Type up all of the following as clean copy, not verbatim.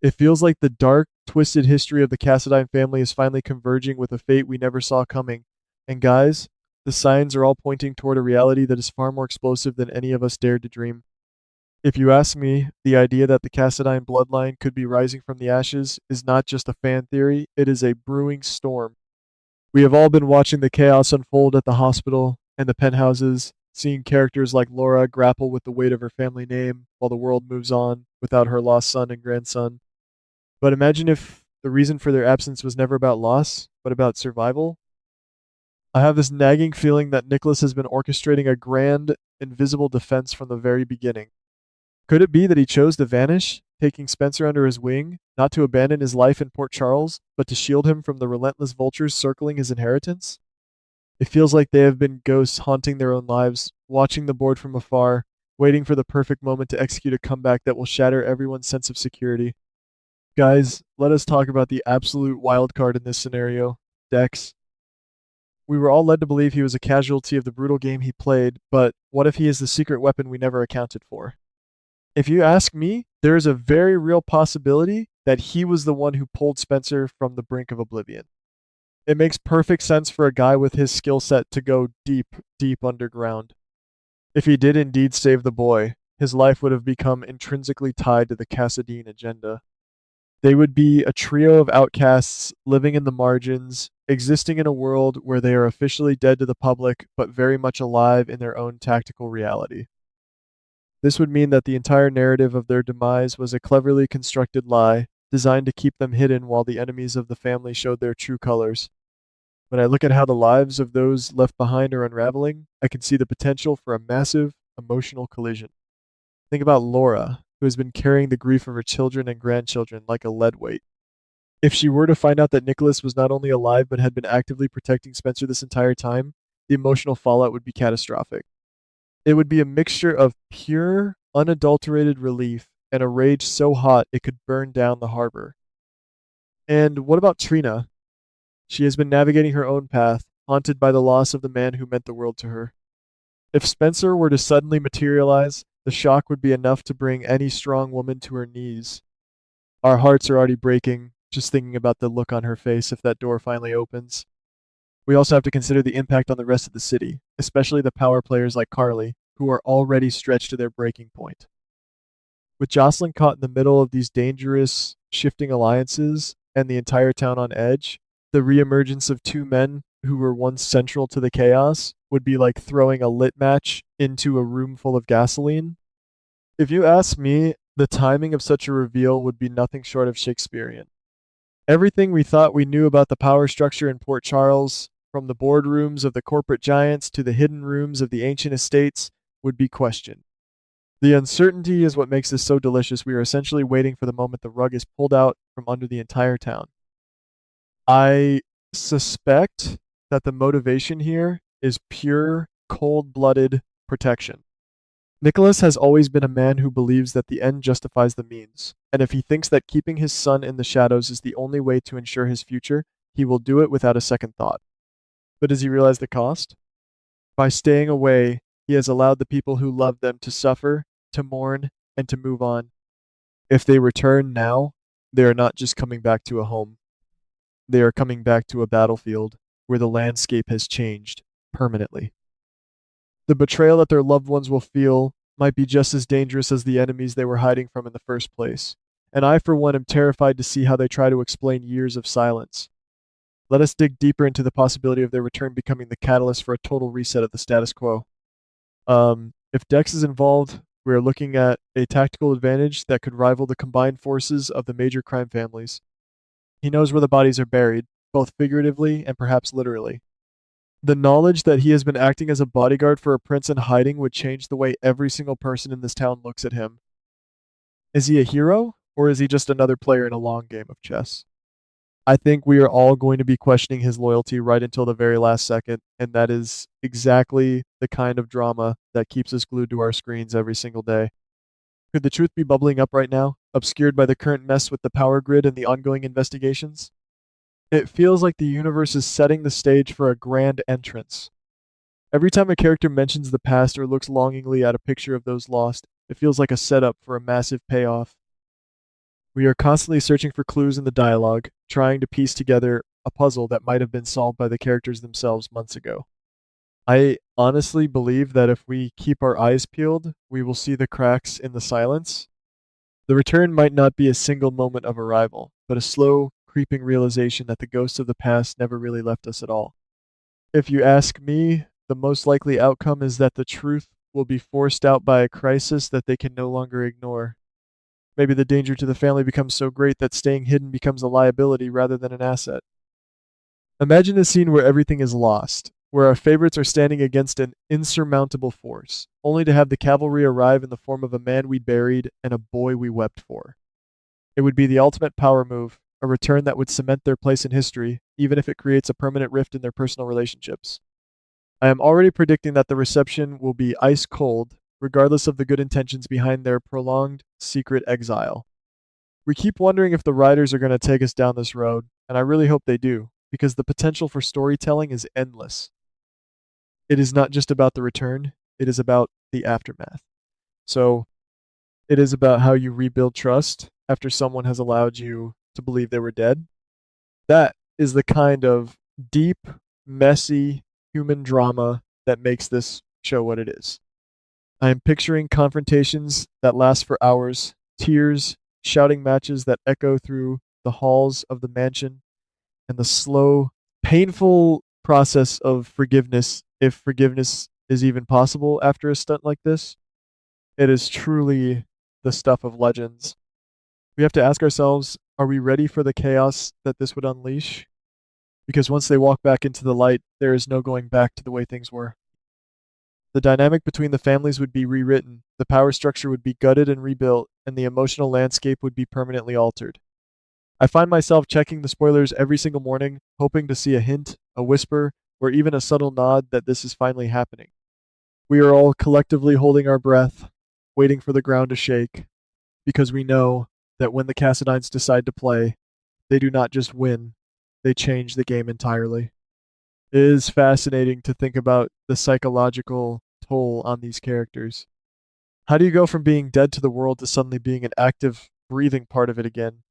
It feels like the dark, twisted history of the Cassadine family is finally converging with a fate we never saw coming. And guys, the signs are all pointing toward a reality that is far more explosive than any of us dared to dream. If you ask me, the idea that the Cassadine bloodline could be rising from the ashes is not just a fan theory, it is a brewing storm. We have all been watching the chaos unfold at the hospital and the penthouses, seeing characters like Laura grapple with the weight of her family name while the world moves on without her lost son and grandson. But imagine if the reason for their absence was never about loss, but about survival. I have this nagging feeling that Nicholas has been orchestrating a grand, invisible defense from the very beginning. Could it be that he chose to vanish, taking Spencer under his wing, not to abandon his life in Port Charles, but to shield him from the relentless vultures circling his inheritance? It feels like they have been ghosts haunting their own lives, watching the board from afar, waiting for the perfect moment to execute a comeback that will shatter everyone's sense of security. Guys, let us talk about the absolute wild card in this scenario, Dex. We were all led to believe he was a casualty of the brutal game he played, but what if he is the secret weapon we never accounted for? If you ask me, there is a very real possibility that he was the one who pulled Spencer from the brink of oblivion. It makes perfect sense for a guy with his skill set to go deep, deep underground. If he did indeed save the boy, his life would have become intrinsically tied to the Cassadine agenda. They would be a trio of outcasts living in the margins, existing in a world where they are officially dead to the public, but very much alive in their own tactical reality. This would mean that the entire narrative of their demise was a cleverly constructed lie designed to keep them hidden while the enemies of the family showed their true colors. When I look at how the lives of those left behind are unraveling, I can see the potential for a massive emotional collision. Think about Laura, who has been carrying the grief of her children and grandchildren like a lead weight. If she were to find out that Nicholas was not only alive but had been actively protecting Spencer this entire time, the emotional fallout would be catastrophic. It would be a mixture of pure, unadulterated relief and a rage so hot it could burn down the harbor. And what about Trina? She has been navigating her own path, haunted by the loss of the man who meant the world to her. If Spencer were to suddenly materialize, the shock would be enough to bring any strong woman to her knees. Our hearts are already breaking just thinking about the look on her face if that door finally opens. We also have to consider the impact on the rest of the city, especially the power players like Carly, who are already stretched to their breaking point. With Jocelyn caught in the middle of these dangerous, shifting alliances and the entire town on edge, the reemergence of two men who were once central to the chaos would be like throwing a lit match into a room full of gasoline. If you ask me, the timing of such a reveal would be nothing short of Shakespearean. Everything we thought we knew about the power structure in Port Charles, from the boardrooms of the corporate giants to the hidden rooms of the ancient estates, would be questioned. The uncertainty is what makes this so delicious. We are essentially waiting for the moment the rug is pulled out from under the entire town. I suspect that the motivation here is pure, cold blooded protection. Nicholas has always been a man who believes that the end justifies the means, and if he thinks that keeping his son in the shadows is the only way to ensure his future, he will do it without a second thought. But does he realize the cost? By staying away, he has allowed the people who love them to suffer, to mourn, and to move on. If they return now, they are not just coming back to a home. They are coming back to a battlefield where the landscape has changed permanently. The betrayal that their loved ones will feel might be just as dangerous as the enemies they were hiding from in the first place. And I, for one, am terrified to see how they try to explain years of silence. Let us dig deeper into the possibility of their return becoming the catalyst for a total reset of the status quo. If Dex is involved, we are looking at a tactical advantage that could rival the combined forces of the major crime families. He knows where the bodies are buried, both figuratively and perhaps literally. The knowledge that he has been acting as a bodyguard for a prince in hiding would change the way every single person in this town looks at him. Is he a hero, or is he just another player in a long game of chess? I think we are all going to be questioning his loyalty right until the very last second, and that is exactly the kind of drama that keeps us glued to our screens every single day. Could the truth be bubbling up right now, obscured by the current mess with the power grid and the ongoing investigations? It feels like the universe is setting the stage for a grand entrance. Every time a character mentions the past or looks longingly at a picture of those lost, it feels like a setup for a massive payoff. We are constantly searching for clues in the dialogue, trying to piece together a puzzle that might have been solved by the characters themselves months ago. I honestly believe that if we keep our eyes peeled, we will see the cracks in the silence. The return might not be a single moment of arrival, but a slow, creeping realization that the ghosts of the past never really left us at all. If you ask me, the most likely outcome is that the truth will be forced out by a crisis that they can no longer ignore. Maybe the danger to the family becomes so great that staying hidden becomes a liability rather than an asset. Imagine a scene where everything is lost, where our favorites are standing against an insurmountable force, only to have the cavalry arrive in the form of a man we buried and a boy we wept for. It would be the ultimate power move, a return that would cement their place in history, even if it creates a permanent rift in their personal relationships. I am already predicting that the reception will be ice cold, regardless of the good intentions behind their prolonged secret exile. We keep wondering if the writers are going to take us down this road, and I really hope they do, because the potential for storytelling is endless. It is not just about the return, it is about the aftermath. So, it is about how you rebuild trust after someone has allowed you to believe they were dead. That is the kind of deep, messy human drama that makes this show what it is. I am picturing confrontations that last for hours, tears, shouting matches that echo through the halls of the mansion, and the slow, painful process of forgiveness, if forgiveness is even possible after a stunt like this. It is truly the stuff of legends. We have to ask ourselves, are we ready for the chaos that this would unleash? Because once they walk back into the light, there is no going back to the way things were. The dynamic between the families would be rewritten, the power structure would be gutted and rebuilt, and the emotional landscape would be permanently altered. I find myself checking the spoilers every single morning, hoping to see a hint, a whisper, or even a subtle nod that this is finally happening. We are all collectively holding our breath, waiting for the ground to shake, because we know that when the Cassadines decide to play, they do not just win, they change the game entirely. It is fascinating to think about the psychological toll on these characters. How do you go from being dead to the world to suddenly being an active, breathing part of it again?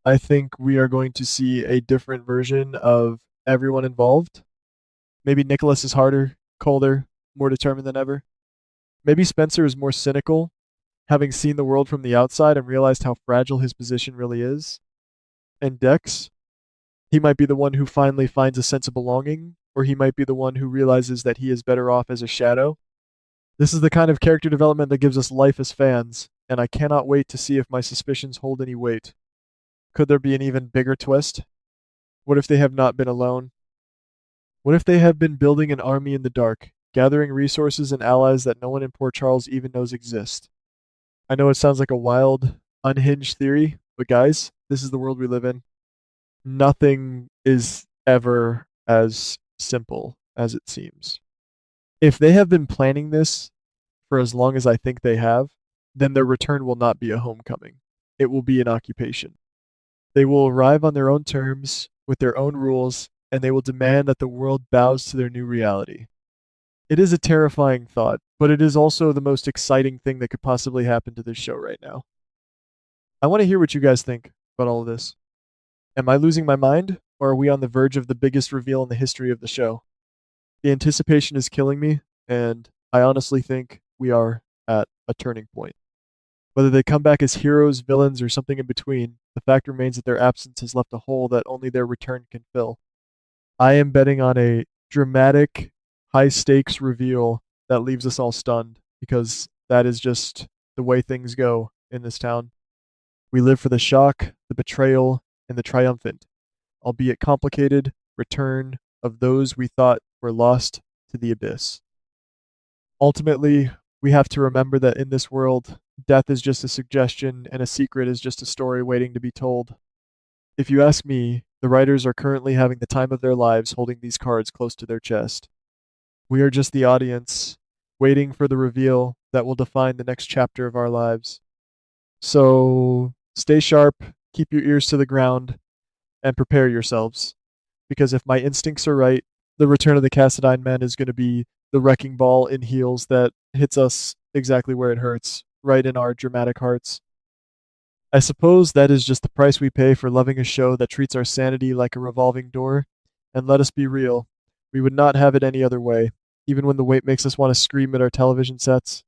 I think we are going to see a different version of everyone involved. Maybe Nicholas is harder, colder, more determined than ever. Maybe Spencer is more cynical, having seen the world from the outside and realized how fragile his position really is. And Dex, he might be the one who finally finds a sense of belonging, or he might be the one who realizes that he is better off as a shadow. This is the kind of character development that gives us life as fans, and I cannot wait to see if my suspicions hold any weight. Could there be an even bigger twist? What if they have not been alone? What if they have been building an army in the dark, gathering resources and allies that no one in Port Charles even knows exist? I know it sounds like a wild, unhinged theory, but guys, this is the world we live in. Nothing is ever as simple as it seems. If they have been planning this for as long as I think they have, then their return will not be a homecoming. It will be an occupation. They will arrive on their own terms, with their own rules, and they will demand that the world bows to their new reality. It is a terrifying thought, but it is also the most exciting thing that could possibly happen to this show right now. I want to hear what you guys think about all of this. Am I losing my mind, or are we on the verge of the biggest reveal in the history of the show? The anticipation is killing me, and I honestly think we are at a turning point. Whether they come back as heroes, villains, or something in between, the fact remains that their absence has left a hole that only their return can fill. I am betting on a dramatic, high stakes reveal that leaves us all stunned, because that is just the way things go in this town. We live for the shock, the betrayal, and the triumphant, albeit complicated, return of those we thought were lost to the abyss. Ultimately, we have to remember that in this world, death is just a suggestion and a secret is just a story waiting to be told. If you ask me, the writers are currently having the time of their lives holding these cards close to their chest. We are just the audience, waiting for the reveal that will define the next chapter of our lives. So stay sharp, keep your ears to the ground, and prepare yourselves. Because if my instincts are right, the return of the Cassadine Men is going to be the wrecking ball in heels that hits us exactly where it hurts, right in our dramatic hearts. I suppose that is just the price we pay for loving a show that treats our sanity like a revolving door. And let us be real, we would not have it any other way, even when the weight makes us want to scream at our television sets.